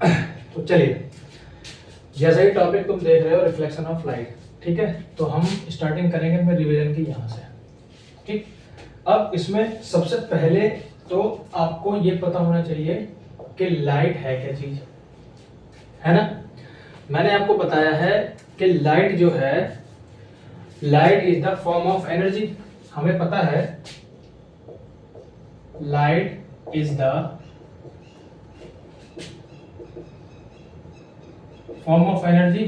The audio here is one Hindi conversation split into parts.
तो चलिए, जैसा ही टॉपिक तुम देख रहे हो रिफ्लेक्शन ऑफ लाइट, ठीक है, तो हम स्टार्टिंग करेंगे मैं रिवीजन की यहाँ से। ठीक, अब इसमें सबसे पहले तो आपको ये पता होना चाहिए कि लाइट है क्या चीज, है ना। मैंने आपको बताया है कि लाइट जो है, light is the form of energy. हमें पता है light is the form of energy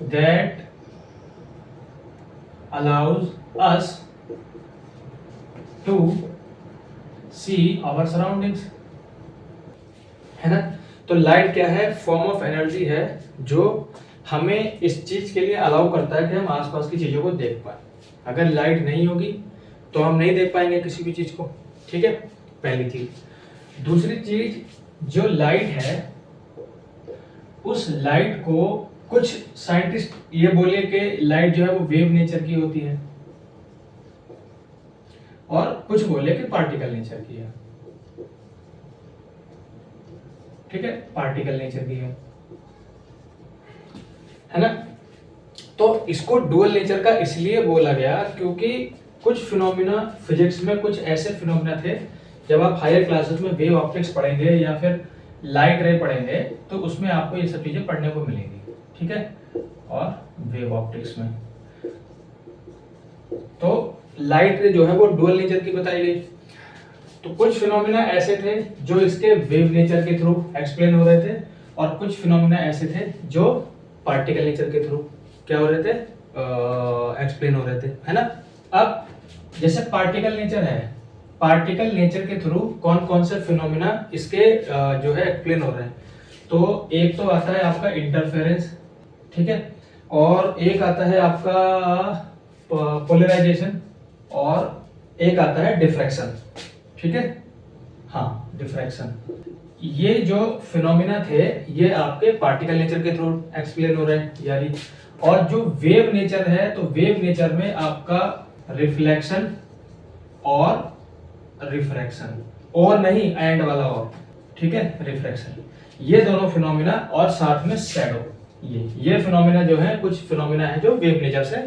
that allows us to see our surroundings, है ना। तो लाइट क्या है? फॉर्म ऑफ एनर्जी है जो हमें इस चीज के लिए अलाउ करता है कि हम आसपास की चीजों को देख पाए। अगर लाइट नहीं होगी तो हम नहीं देख पाएंगे किसी भी चीज को, ठीक है, पहली चीज। दूसरी चीज, जो लाइट है उस लाइट को कुछ साइंटिस्ट ये बोले कि लाइट जो है वो वेव नेचर की होती है, और कुछ बोले कि पार्टिकल नेचर की है, ठीक है, पार्टिकल नेचर की है ना। तो इसको डुअल नेचर का इसलिए बोला गया क्योंकि कुछ फिनोमिना फिजिक्स में, कुछ ऐसे फिनोमिना थे, जब आप हायर क्लासेस में वेव ऑप्टिक्स पढ़ेंगे या फिर लाइट रे पढ़ेंगे तो उसमें आपको ये सब चीजें पढ़ने को मिलेंगी, ठीक है। और वेव ऑप्टिक्स में तो लाइट रे जो है वो डुअल नेचर की बताई गई। तो कुछ फिनोमिना ऐसे थे जो इसके वेव नेचर के थ्रू एक्सप्लेन हो रहे थे, और कुछ फिनोमिना ऐसे थे जो पार्टिकल नेचर के थ्रू क्या हो रहे थे, एक्सप्लेन हो रहे थे, है ना। अब जैसे पार्टिकल नेचर है, पार्टिकल नेचर के थ्रू कौन कौन से फिनोमिना इसके जो है एक्सप्लेन हो रहे हैं। तो एक तो आता है आपका इंटरफेरेंस, ठीक है, और एक आता है आपका पोलराइजेशन, और एक आता है डिफ्रैक्शन, ठीक है, हाँ डिफ्रैक्शन। ये जो फिनोमिना थे ये आपके पार्टिकल नेचर के थ्रू एक्सप्लेन हो रहे हैं यानी। और जो वेव नेचर है, तो वेव नेचर में आपका रिफ्लेक्शन और रिफ्रैक्शन, और नहीं एंड वाला और, ठीक है, रिफ्रैक्शन, ये दोनों फिनोमिना, और साथ में शैडो, ये फिनोमिना जो है, कुछ फिनोमिना है जो वेव नेचर से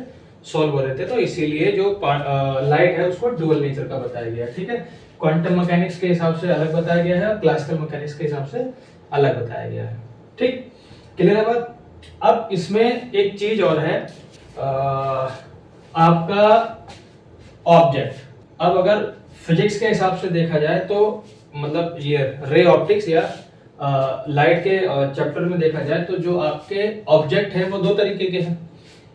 सॉल्व हो रहे थे। तो इसीलिए जो लाइट है उसको डुअल नेचर का बताया गया, ठीक है। क्वांटम मैकेनिक्स के हिसाब से अलग बताया गया है और क्लासिकल मैकेनिक्स के हिसाब से अलग बताया गया है, ठीक, क्लियर है बात। अब इसमें एक चीज और है, आपका ऑब्जेक्ट। अब अगर फिजिक्स के हिसाब से देखा जाए तो मतलब ये रे ऑप्टिक्स या लाइट के चैप्टर में देखा जाए तो जो आपके ऑब्जेक्ट हैं वो दो तरीके के हैं।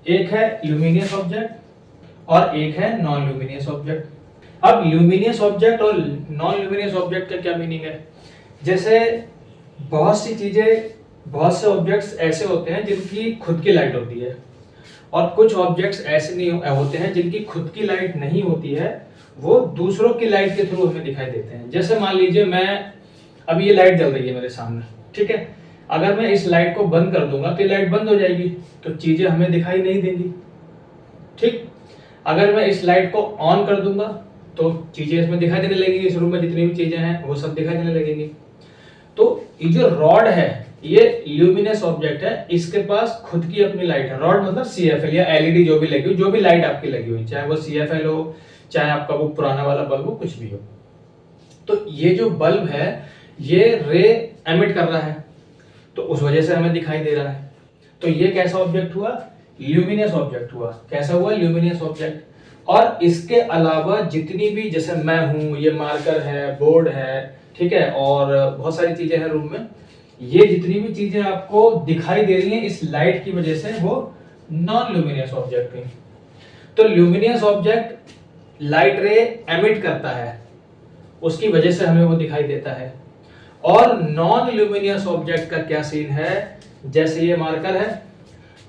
एक है ल्यूमिनियस ऑब्जेक्ट और एक है नॉन ल्यूमिनियस ऑब्जेक्ट। अब ल्यूमिनियस ऑब्जेक्ट और नॉन ल्यूमिनियस ऑब्जेक्ट का क्या मीनिंग है? जैसे बहुत सी चीजें, बहुत से ऑब्जेक्ट्स ऐसे होते हैं जिनकी खुद की लाइट होती है, और कुछ ऑब्जेक्ट्स ऐसे नहीं होते हैं जिनकी खुद की लाइट नहीं होती है, वो दूसरों की लाइट के थ्रू हमें दिखाई देते हैं। जैसे मान लीजिए मैं, अभी ये लाइट जल रही है मेरे सामने, ठीक है, अगर मैं इस लाइट को बंद कर दूंगा तो ये लाइट बंद हो जाएगी, तो चीजें हमें दिखाई नहीं देंगी, ठीक। अगर मैं इस लाइट को ऑन कर दूंगा तो चीजें इसमें दिखाई देने लगेंगी, इस रूम में जितनी भी चीजें हैं वो सब दिखाई देने लगेंगी। तो ये जो रॉड है ये ल्यूमिनस ऑब्जेक्ट है, इसके पास खुद की अपनी लाइट है। रॉड मतलब CFL या LED जो भी लगी हुई, जो भी लाइट आपकी लगी हुई, चाहे वो CFL हो, चाहे आपका वो पुराना वाला बल्ब हो, कुछ भी हो। तो ये जो बल्ब है ये रे एमिट कर रहा है, तो उस वजह से हमें दिखाई दे रहा है। तो ये कैसा ऑब्जेक्ट हुआ? ल्यूमिनस ऑब्जेक्ट हुआ। कैसा हुआ? Luminous object. और इसके अलावा जितनी भी, जैसे मैं हूं, ये मार्कर है, बोर्ड है, ठीक है, और बहुत सारी चीजें हैं रूम में, ये जितनी भी चीजें आपको दिखाई दे रही हैं इस लाइट की वजह से, वो नॉन ल्यूमिनियस ऑब्जेक्ट है। तो ल्यूमिनियस ऑब्जेक्ट लाइट रे एमिट करता है, उसकी वजह से हमें वो दिखाई देता है। और नॉन ल्यूमिनियस ऑब्जेक्ट का क्या सीन है? जैसे ये मार्कर है,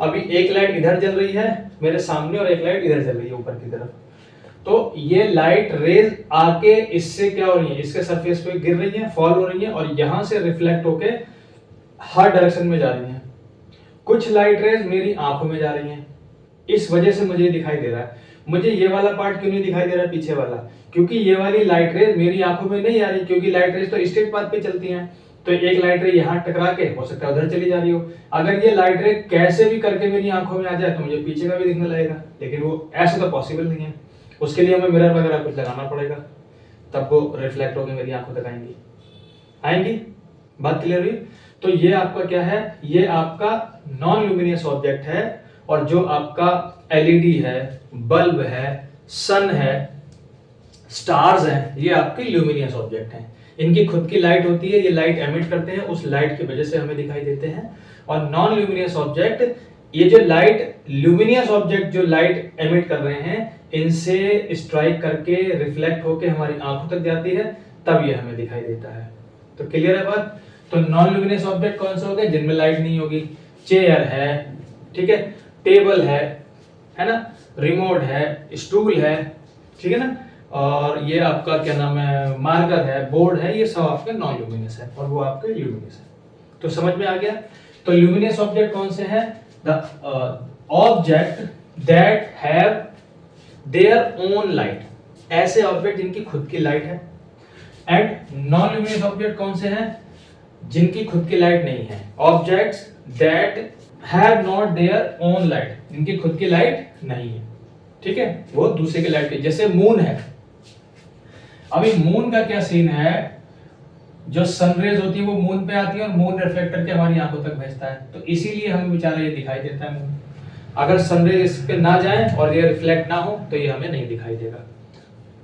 अभी एक लाइट इधर जल रही है मेरे सामने और एक लाइट इधर जल रही है ऊपर की तरफ, तो ये लाइट रेज आके इससे क्या हो रही है, इसके सरफेस पे गिर रही है, फॉल हो रही है, और यहां से रिफ्लेक्ट होके हर डायरेक्शन में जा रही हैं। कुछ लाइट रेज मेरी आंखों में जा रही हैं, इस वजह से मुझे दिखाई दे रहा है। मुझे ये वाला पार्ट क्यों नहीं दिखाई दे रहा पीछे वाला? क्योंकि ये वाली लाइट रेज मेरी आंखों में नहीं आ रही, क्योंकि लाइट रेज तो स्ट्रेट पाथ पे चलती हैं। तो एक लाइट रे यहाँ टकरा के हो सकता है उधर चली जा रही हो। अगर ये लाइट रे कैसे भी करके मेरी आंखों में आ जाए तो मुझे पीछे का भी दिखने लगेगा, लेकिन वो ऐसा तो पॉसिबल नहीं है। उसके लिए हमें मिरर वगैरह कुछ लगाना पड़ेगा, तब वो रिफ्लेक्ट होकर मेरी आंखों तक आएंगी। बात क्लियर हुई? तो ये आपका क्या है, ये आपका नॉन ल्यूमिनियस ऑब्जेक्ट है। और जो आपका एलईडी है, बल्ब है, सन है, स्टार्स हैं, ये आपके ल्यूमिनियस ऑब्जेक्ट हैं। इनकी खुद की लाइट होती है, ये लाइट एमिट करते हैं, उस लाइट की वजह से हमें दिखाई देते हैं। और नॉन ल्यूमिनियस ऑब्जेक्ट, ये जो लाइट, ल्यूमिनियस ऑब्जेक्ट जो लाइट एमिट कर रहे हैं, इनसे स्ट्राइक करके रिफ्लेक्ट होकर हमारी आंखों तक जाती है, तब ये हमें दिखाई देता है। तो क्लियर है बात? तो नॉन ल्यूमिनियस ऑब्जेक्ट कौन से हो गए? जिनमें लाइट नहीं होगी। चेयर है, ठीक है, टेबल है ना, रिमोट है, स्टूल है, ठीक है ना, और ये आपका क्या नाम है, मार्कर है, बोर्ड है, ये सब आपके नॉन ल्यूमिनियस है और वो आपके ल्यूमिनियस है। तो समझ में आ गया? तो ल्यूमिनियस ऑब्जेक्ट कौन से हैं? The object that have their own light, ऐसे ऑब्जेक्ट जिनकी खुद की लाइट है। एंड नॉन ल्यूमिनियस ऑब्जेक्ट कौन से हैं? जिनकी खुद की लाइट नहीं है। Objects that have not their own light, जिनकी खुद की लाइट नहीं है, ठीक है, वो दूसरे की लाइट की। जैसे मून है, अभी मून का क्या सीन है, जो सनरेज होती है वो मून पे आती है और मून रिफ्लेक्ट करके हमारी आंखों तक भेजता है, तो इसीलिए हमें बेचारा ये दिखाई देता है मून। अगर सनरेज इस पे ना जाए और ये रिफ्लेक्ट ना हो तो ये हमें नहीं दिखाई देगा।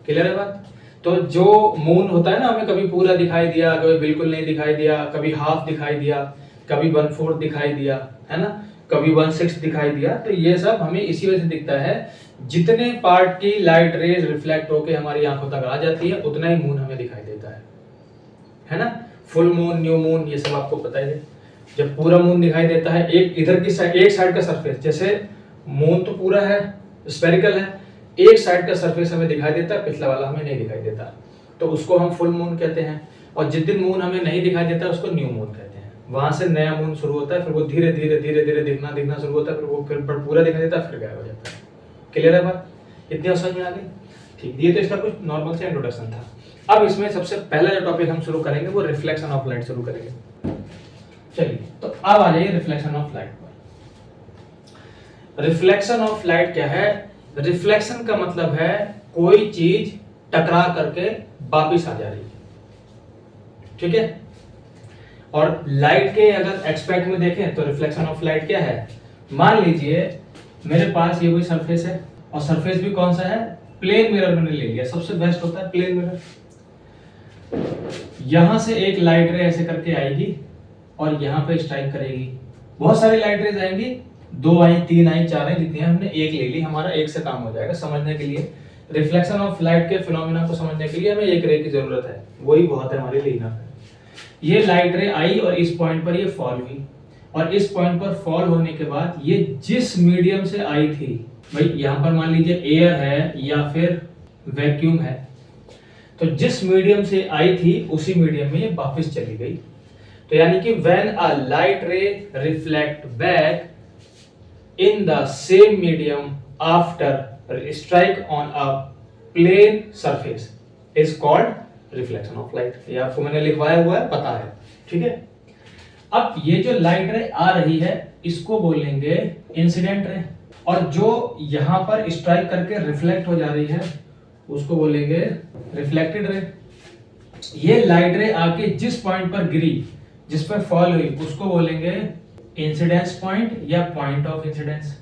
क्लियर है बात? तो जो मून होता है ना, हमें कभी पूरा दिखाई दिया, कभी बिल्कुल नहीं दिखाई दिया, कभी हाफ दिखाई दिया, कभी 1/4 दिखाई दिया, है ना, कभी 1/6 दिखाई दिया, तो ये सब हमें इसी वजह से दिखता है, जितने पार्ट की लाइट रेज रिफ्लेक्ट होकर हमारी आंखों तक आ जाती है उतना ही मून हमें दिखाई देता है ना। फुल मून, न्यू मून, ये सब आपको पता ही है। जब पूरा मून दिखाई देता है, एक इधर की साइड, एक साइड का सरफेस, जैसे मून तो पूरा है, स्फेरिकल है, एक साइड का सरफेस हमें दिखाई देता है, पिछला वाला हमें नहीं दिखाई देता, तो उसको हम फुल मून कहते हैं। और जिस दिन मून हमें नहीं दिखाई देता उसको न्यू मून कहते हैं। वहां से नया मून शुरू होता है, फिर वो धीरे धीरे धीरे धीरे दिखना शुरू होता है, फिर वो फिर पूरा दिखाई देता है, फिर गायब हो जाता है। क्लियर है बात? इतनी आसान में आ गई? ठीक, ये तो इसका कुछ नॉर्मल से इंट्रोडक्शन था। अब इसमें सबसे पहला जो टॉपिक हम शुरू करेंगे वो रिफ्लेक्शन ऑफ लाइट शुरू करेंगे। चलिए, तो अब आ जाइए रिफ्लेक्शन ऑफ लाइट पर। रिफ्लेक्शन ऑफ लाइट क्या है? रिफ्लेक्शन का मतलब है कोई चीज टकरा करके वापिस आ जा रही है, ठीक है। और लाइट के अगर एक्सपेक्ट में देखें तो रिफ्लेक्शन ऑफ लाइट क्या है? मान लीजिए मेरे पास ये कोई सरफेस है और सरफेस भी कौन सा है? प्लेन मिरर मैंने ले लिया, सबसे बेस्ट होता है प्लेन मिरर। यहां से एक लाइट रे ऐसे करके आएगी और यहां पे स्ट्राइक करेगी। बहुत सारी लाइट रेज आएंगी, 2 आई, 3 आई, 4 आई, जितनी हमने एक ले ली, हमारा एक से काम हो जाएगा। समझने के लिए, रिफ्लेक्शन ऑफ लाइट के फिनोमेना को समझने के लिए हमें एक रे की जरूरत है, वही बहुत है हमारे लिए इनफ है। ये लाइट रे आई और इस पॉइंट पर ये फॉल हुई, और इस पॉइंट पर फॉल होने के बाद ये जिस मीडियम से आई थी, भाई यहां पर मान लीजिए एयर है या फिर वैक्यूम है, तो जिस मीडियम से आई थी उसी मीडियम में ये वापस चली गई। तो यानी कि when a light ray reflect back in the same medium after strike on a plane surface is called reflection of light. ये आपको मैंने लिखवाया हुआ है, पता है, ठीक है। अब ये जो लाइट रे आ रही है इसको बोलेंगे इंसिडेंट रे, और जो यहां पर स्ट्राइक करके रिफ्लेक्ट हो जा रही है उसको बोलेंगे रिफ्लेक्टेड रे। ये लाइट रे आके जिस पॉइंट पर गिरी, जिस पर फॉल हुई, उसको बोलेंगे इंसिडेंस पॉइंट या पॉइंट ऑफ इंसिडेंस,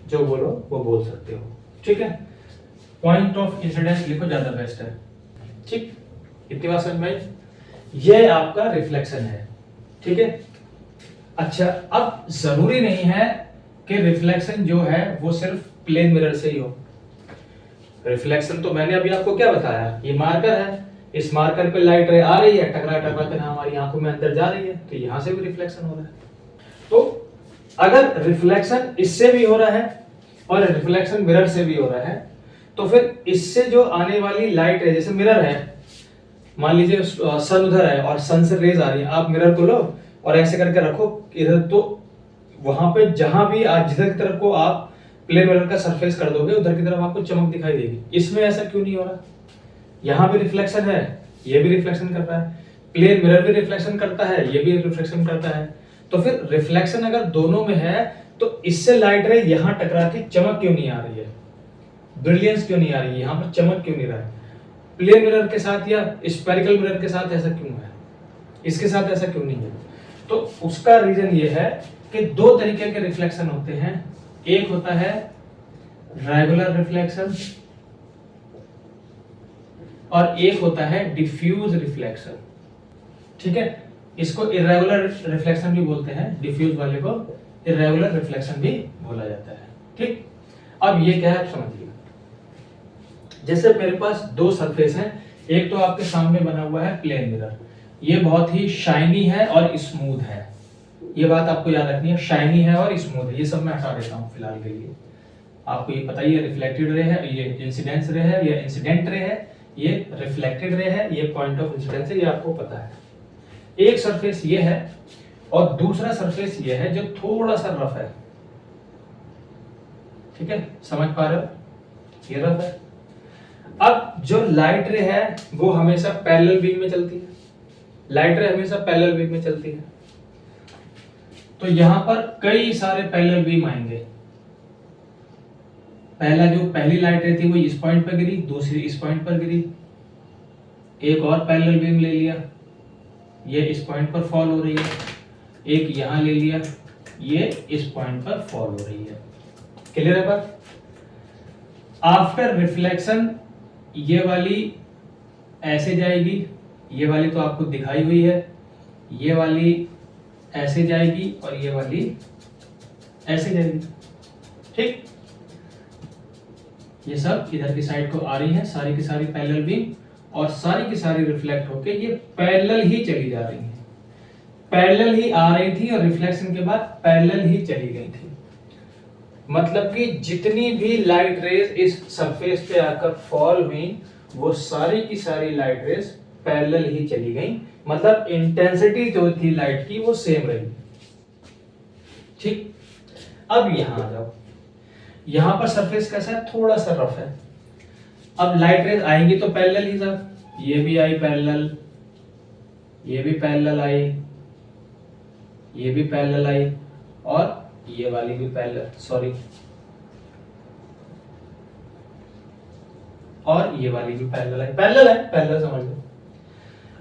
जो बोलो वो बोल सकते हो, ठीक है। पॉइंट ऑफ इंसिडेंस लिखो, ज्यादा बेस्ट है, ठीक। इतनी बात समझ में? ये आपका रिफ्लेक्शन है, ठीक है। अच्छा, अब जरूरी नहीं है कि रिफ्लेक्शन जो है वो सिर्फ प्लेन मिरर से ही हो। रिफ्लेक्शन तो मैंने अभी आपको क्या बताया, ये मार्कर है, इस मार्कर पे लाइट रे आ रही है, टकरा टकरा कर हमारी आंखों में अंदर जा रही है, तो यहां से भी रिफ्लेक्शन हो रहा है। तो अगर रिफ्लेक्शन इससे भी हो रहा है और रिफ्लेक्शन मिरर से भी हो रहा है, तो फिर इससे जो आने वाली लाइट है, जैसे मिरर है, मान लीजिए सन उधर है और सन से रेज आ रही है, आप मिरर को लो और ऐसे करके रखो इधर, तो वहां पे जहां भी जिधर की तरफ को आप प्लेन मिरर का सरफेस कर दोगे उधर की तरफ आपको चमक दिखाई देगी। इसमें ऐसा क्यों नहीं हो रहा? यहाँ भी रिफ्लेक्शन है, ये भी रिफ्लेक्शन कर रहा है, प्लेन मिरर भी रिफ्लेक्शन करता है, ये भी रिफ्लेक्शन करता है। तो फिर रिफ्लेक्शन अगर दोनों में है तो इससे लाइट रे यहां टकरा के चमक क्यों नहीं आ रही है, ब्रिलियंस क्यों नहीं आ रही है, यहां पर चमक क्यों नहीं रहा है? प्लेन मिरर के साथ या स्फेरिकल मिरर के साथ ऐसा क्यों है, इसके साथ ऐसा क्यों नहीं है? तो उसका रीजन ये है कि दो तरीके के रिफ्लेक्शन होते हैं। एक होता है रेगुलर रिफ्लेक्शन और एक होता है डिफ्यूज रिफ्लेक्शन। ठीक है, इसको इरेगुलर रिफ्लेक्शन भी बोलते हैं, डिफ्यूज वाले को इरेगुलर रिफ्लेक्शन भी बोला जाता है। ठीक, अब ये क्या है आप समझिए। जैसे मेरे पास दो सरफेस हैं, एक तो आपके सामने बना हुआ है प्लेन मिरर, ये बहुत ही शाइनी है और स्मूथ है, ये बात आपको याद रखनी है, शाइनी है और स्मूथ है। ये सब मैं हटा देता हूं फिलहाल के लिए, आपको ये पता ही है रिफ्लेक्टेड रे है, ये इंसिडेंस रे है, ये इंसिडेंट रे है, ये रिफ्लेक्टेड रे है, ये पॉइंट ऑफ इंसिडेंस है, ये आपको पता है। एक सरफेस ये है और दूसरा सरफेस ये है जो थोड़ा सा रफ है। ठीक है, समझ पा रहे हो, ये रफ है। अब जो लाइट रे है वो हमेशा पैरेलल बीम में चलती है, लाइट रे हमेशा पैरेलल बीम में चलती है। तो यहां पर कई सारे पैरेलल बीम आएंगे। पहला जो पहली लाइट रे थी वो इस पॉइंट पर गिरी, दूसरी इस पॉइंट पर गिरी, एक और पैरेलल बीम ले लिया, ये इस पॉइंट पर फॉल हो रही है, एक यहां ले लिया, ये इस पॉइंट पर फॉल हो रही है। क्लियर है बात? आफ्टर रिफ्लेक्शन ये वाली ऐसे जाएगी, ये वाली तो आपको दिखाई हुई है, ये वाली ऐसे जाएगी और ये वाली ऐसे जाएगी। ठीक, ये सब इधर की साइड को आ रही है, सारी की सारी पैरेलल बीम, और सारी की सारी रिफ्लेक्ट होके ये पैरेलल ही चली जा रही है, पैरेलल ही आ रही थी और रिफ्लेक्शन के बाद पैरेलल ही चली गई थी। मतलब कि जितनी भी लाइट रेज इस सरफेस पे आकर फॉल हुई वो सारी की सारी लाइट रेज पैरेलल ही चली गई, मतलब इंटेंसिटी जो थी लाइट की वो सेम रही। ठीक, अब यहां आ जाओ, यहां पर सरफेस कैसा है, थोड़ा सा रफ है। अब लाइट रेज आएंगी तो पैरेलल ही था, ये भी आई पैरेलल, ये भी पैरेलल आई, ये भी पैरेलल आई, और ये वाली भी पैरेलल, सॉरी, और ये वाली भी पैरेलल आई, पैरेलल है, पैरेलल समझ लो।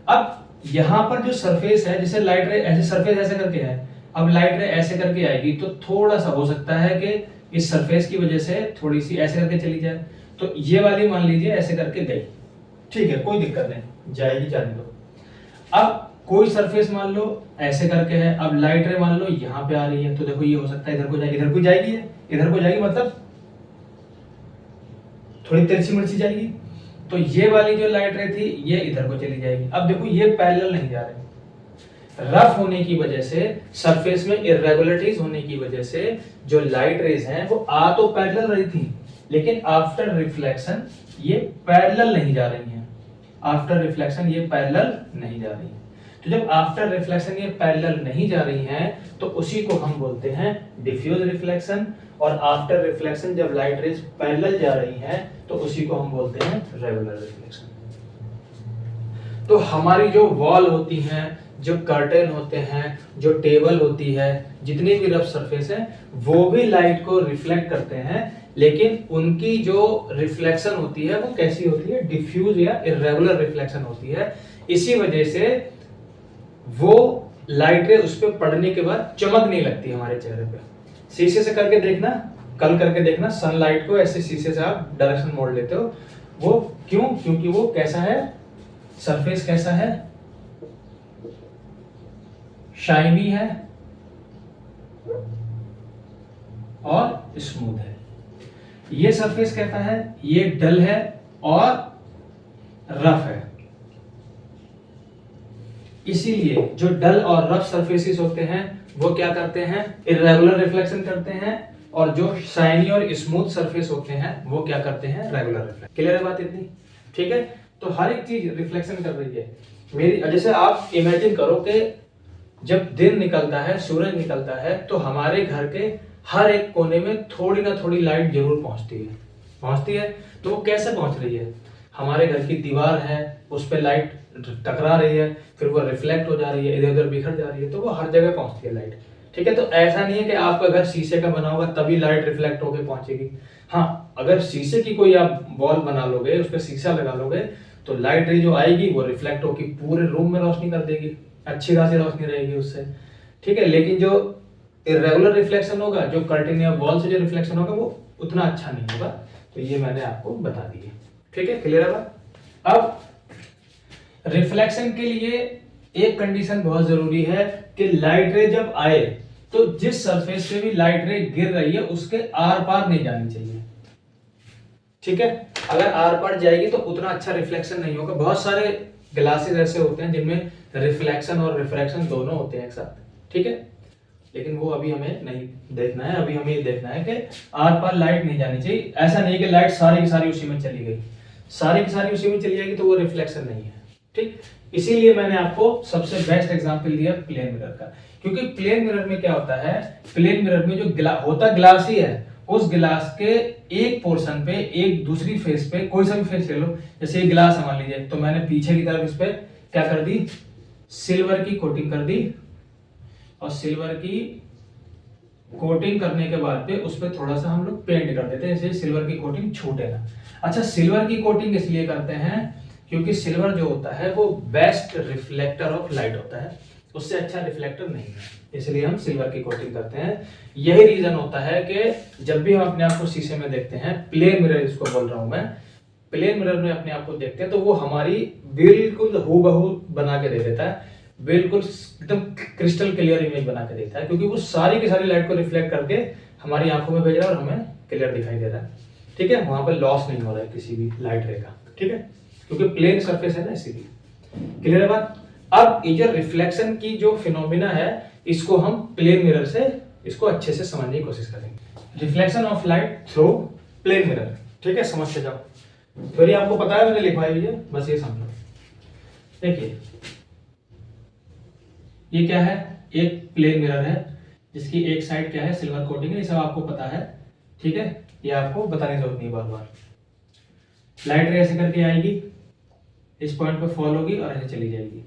अब यहां पर जो सरफेस है, जैसे लाइट रे ऐसे सरफेस ऐसे करके है, अब लाइट रे ऐसे करके आएगी तो थोड़ा सा हो सकता है कि इस सरफेस की वजह से थोड़ी सी ऐसे करके चली जाए, तो ये वाली मान लीजिए ऐसे करके गई, ठीक है, कोई दिक्कत नहीं, जाएगी, जाने दो। अब कोई सरफेस मान लो ऐसे करके है, अब लाइट रे मान लो यहाँ पे आ रही है, तो देखो ये हो सकता है इधर को जाएगी, इधर को जाएगी, इधर को जाएगी, मतलब थोड़ी तिरछी मिर्ची जाएगी, तो ये वाली जो लाइट रे थी ये इधर को चली जाएगी। अब देखो ये पैरेलल नहीं जा रही, रफ होने की वजह से, सरफेस में इरेगुलरिटीज होने की वजह से जो लाइट रेज हैं वो आ तो पैरेलल रही थी, लेकिन आफ्टर रिफ्लेक्शन ये पैरेलल नहीं जा रही हैं, आफ्टर रिफ्लेक्शन ये पैरेलल नहीं जा रही हैं। तो जब आफ्टर रिफ्लेक्शन ये पैरेलल नहीं जा रही हैं तो उसी को हम बोलते हैं डिफ्यूज रिफ्लेक्शन, और आफ्टर रिफ्लेक्शन जब लाइट रेज पैरेलल जा रही हैं तो उसी को हम बोलते हैं रेगुलर रिफ्लेक्शन। तो हमारी जो वॉल होती हैं, जो कर्टेन होते हैं, जो टेबल होती है, जितनी भी रफ सरफेस है वो भी लाइट को रिफ्लेक्ट करते हैं, लेकिन उनकी जो रिफ्लेक्शन होती है वो कैसी होती है, डिफ्यूज या इरेगुलर रिफ्लेक्शन होती है। इसी वजह से वो लाइट रे उस पर पड़ने के बाद चमक नहीं लगती हमारे चेहरे पे। शीशे से करके देखना, कल करके देखना, सनलाइट को ऐसे शीशे से आप डायरेक्शन मोड़ लेते हो, वो क्यों, क्योंकि वो कैसा है, सरफेस कैसा है, शाइनी है और स्मूथ है। ये सरफेस कहता है ये डल है और रफ है। इसीलिए जो डल और रफ सरफेसेस होते हैं वो क्या करते हैं, इरेगुलर रिफ्लेक्शन करते हैं, और जो शाइनी और स्मूथ सरफेस होते हैं वो क्या करते हैं, रेगुलर रिफ्लेक्शन। क्लियर है बात इतनी? ठीक है, तो हर एक चीज रिफ्लेक्शन कर रही है मेरी। जैसे आप इमेजिन करो कि जब दिन निकलता है, सूरज निकलता है, तो हमारे घर के हर एक कोने में थोड़ी ना थोड़ी लाइट जरूर पहुंचती है। तो वो कैसे पहुंच रही है, हमारे घर की दीवार है उस पे लाइट टकरा रही है, फिर वो रिफ्लेक्ट हो जा रही है, इधर उधर बिखर जा रही है, तो वो हर जगह पहुंचती है लाइट। ठीक है, तो ऐसा नहीं है कि आपका घर शीशे का बना होगा तभी लाइट रिफ्लेक्ट होकर पहुंचेगी। हाँ, अगर शीशे की कोई आप वॉल बना लोगे, उस पर शीशा लगा लोगे, तो लाइट रे जो आएगी वो रिफ्लेक्ट होकर पूरे रूम में रोशनी कर देगी, अच्छी खासी रोशनी रहेगी उससे। ठीक है, लेकिन जो इरेगुलर रिफ्लेक्शन होगा, जो कर्टेन या वॉल से जो रिफ्लेक्शन होगा, वो उतना अच्छा नहीं होगा। तो ये मैंने आपको बता दी है। ठीक है, क्लियर है बात। अब रिफ्लेक्शन के लिए एक कंडीशन बहुत जरूरी है कि लाइट रे जब आए तो जिस सरफेस पे भी लाइट रे गिर रही है उसके आर पार नहीं जानी चाहिए। ठीक है, अगर आर पार जाएगी तो उतना अच्छा रिफ्लेक्शन नहीं होगा। बहुत सारे ग्लासेस ऐसे होते हैं जिनमें रिफ्लेक्शन और रिफ्रैक्शन दोनों होते हैं एक साथ। ठीक है, लेकिन वो अभी हमें नहीं देखना है। अभी हमें ये देखना है कि आर पार लाइट नहीं जानी चाहिए। ऐसा नहीं कि लाइट सारी की सारी उसी में चली गई, सारी की सारी उसी में चली जाएगी तो वो रिफ्लेक्शन नहीं है। ठीक, इसीलिए मैंने आपको सबसे बेस्ट एग्जांपल दिया प्लेन मिरर का, क्योंकि प्लेन मिरर में क्या होता है, प्लेन मिरर में जो होता ग्लास ही है, उस ग्लास के एक पोर्शन पे, एक दूसरी फेस पे, कोई सा भी फेस ले लो, जैसे ये ग्लास मान लीजिए, तो मैंने पीछे की तरफ इस पे क्या कर दी, सिल्वर की कोटिंग कर दी, और सिल्वर की कोटिंग करने के बाद पे उस पर थोड़ा सा हम लोग पेंट कर देते हैं, जैसे सिल्वर की कोटिंग छूटे ना। अच्छा, सिल्वर की कोटिंग इसलिए करते हैं क्योंकि सिल्वर जो होता है वो बेस्ट रिफ्लेक्टर ऑफ लाइट होता है, उससे अच्छा रिफ्लेक्टर नहीं है, इसलिए हम सिल्वर की कोटिंग करते हैं। यही रीजन होता है कि जब भी हम अपने आप को शीशे में देखते हैं, प्लेन मिरर इसको बोल रहा हूं मैं, प्लेन मिरर में अपने आप को देखते हैं तो वो हमारी बिल्कुल हूबहू बना के दे देता है, बिल्कुल एकदम क्रिस्टल क्लियर इमेज बना के देता है, क्योंकि वो सारी की सारी लाइट को रिफ्लेक्ट करके हमारी आंखों में भेज रहा है और हमें क्लियर दिखाई दे रहा है। ठीक है, वहां पर लॉस नहीं हो रहा है किसी भी लाइट रे का। ठीक है, क्योंकि प्लेन सरफेस है ना, इसीलिए। क्लियर है बात। अब ये जो रिफ्लेक्शन की जो फिनोमिना है, इसको हम प्लेन मिरर से इसको अच्छे से समझने की कोशिश करेंगे। Reflection of light through plane mirror. ठीक है, समझते जाओ। फिर ये आपको पता है, मैंने लिखवाई हुई है, बस ये समझो। देखिए, ये क्या है, एक प्लेन मिरर है जिसकी एक साइड क्या है, सिल्वर कोटिंग है, ये सब आपको पता है। ठीक है, ये आपको बताने की जरूरत नहीं बार बार। लाइट रे ऐसे करके आएगी, इस पॉइंट पे फॉल होगी और ऐसे चली जाएगी।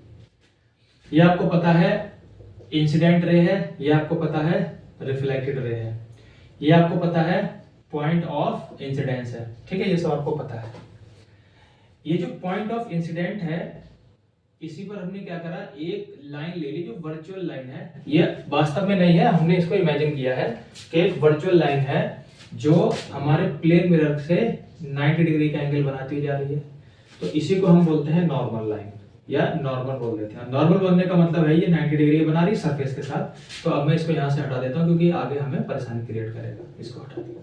ये आपको पता है इंसिडेंट रे है, ये आपको पता है रिफ्लेक्टेड रे है, ये आपको पता है पॉइंट ऑफ इंसिडेंस है। ठीक है, ये सब आपको पता है। ये जो पॉइंट ऑफ इंसिडेंट है, इसी पर हमने क्या करा, एक लाइन ले ली जो वर्चुअल लाइन है। ये वास्तव में नहीं है, हमने इसको इमेजिन किया है कि एक वर्चुअल लाइन है जो हमारे प्लेन मिरर से 90 डिग्री का एंगल बनाती जा रही है। तो इसी को हम बोलते हैं नॉर्मल लाइन या नॉर्मल बोल देते हैं। नॉर्मल बोलने का मतलब है ये 90 डिग्री बना रही सरफेस के साथ। तो अब मैं इसको यहाँ से हटा देता हूँ क्योंकि आगे हमें परेशानी क्रिएट करेगा। इसको हटा दिया।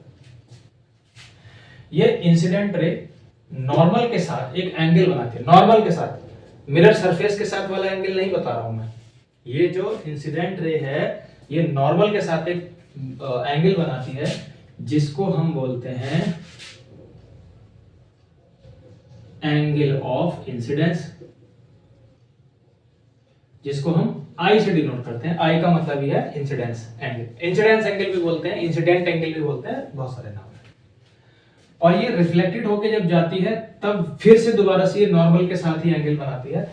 ये इंसिडेंट रे नॉर्मल के साथ एक एंगल बनाती है, नॉर्मल के साथ, मिरर सरफेस के साथ वाला एंगल नहीं बता रहा हूं मैं। ये जो इंसिडेंट रे है ये नॉर्मल के साथ एक एंगल बनाती है जिसको हम बोलते हैं एंगल ऑफ इंसिडेंस, जिसको हम आई से डिनोट करते हैं। आई का मतलब ये है इंसिडेंस एंगल। इंसिडेंस एंगल भी बोलते हैं, इंसिडेंट एंगल भी बोलते हैं, बहुत सारे नाम है। और ये रिफ्लेक्टेड होके जब जाती है तब फिर से दोबारा से ये नॉर्मल के साथ ही एंगल बनाती है।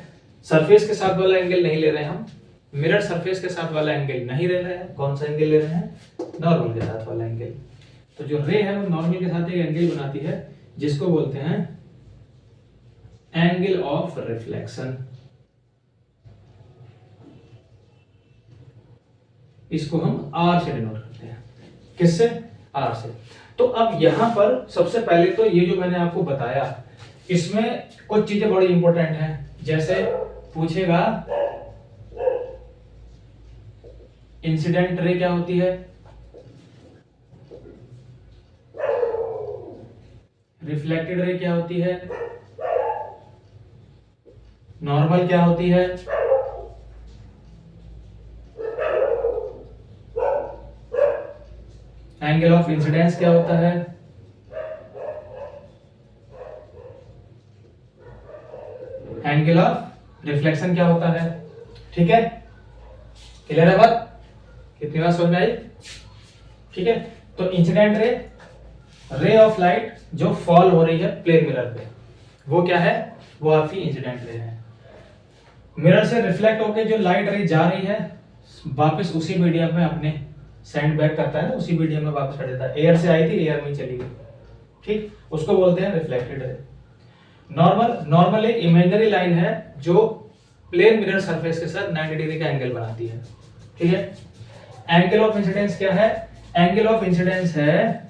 सरफेस के साथ वाला एंगल नहीं ले रहे हैं हम, मिरर सरफेस के साथ वाला एंगल नहीं ले रहे हैं। कौन सा एंगल ले रहे हैं, नॉर्मल के साथ वाला एंगल। तो जो रे है वो नॉर्मल के साथ एक एंगल बनाती है जिसको बोलते हैं एंगल ऑफ रिफ्लेक्शन। इसको हम आर से डिनोट करते हैं। किससे, आर से। तो अब यहां पर सबसे पहले तो ये जो मैंने आपको बताया, इसमें कुछ चीजें बड़ी इंपॉर्टेंट हैं। जैसे पूछेगा इंसिडेंट रे क्या होती है, रिफ्लेक्टेड रे क्या होती है, नॉर्मल क्या होती है, एंगल ऑफ इंसिडेंस क्या होता है, एंगल ऑफ रिफ्लेक्शन क्या होता है। ठीक है, क्लियर है बात, कितनी बात समझ में आई। ठीक है, तो incident ray, ray of light जो फॉल हो रही है प्लेन मिरर पे, वो क्या है, वो आपकी इंसिडेंट रे है। मिरर से रिफ्लेक्ट होकर जो लाइट रे जा रही है वापस उसी मीडियम में अपने सेंड बैक करता है ना, उसी मीडियम में वापस कर देता है। एयर से आई थी, एयर में चली गई, ठीक, उसको बोलते हैं रिफ्लेक्टेड रे। नॉर्मल एक इमेजिनरी लाइन है जो प्लेन मिरर सरफेस के साथ 90 डिग्री का एंगल बनाती है, ठीक है। एंगल ऑफ इंसिडेंस क्या है? एंगल ऑफ इंसिडेंस है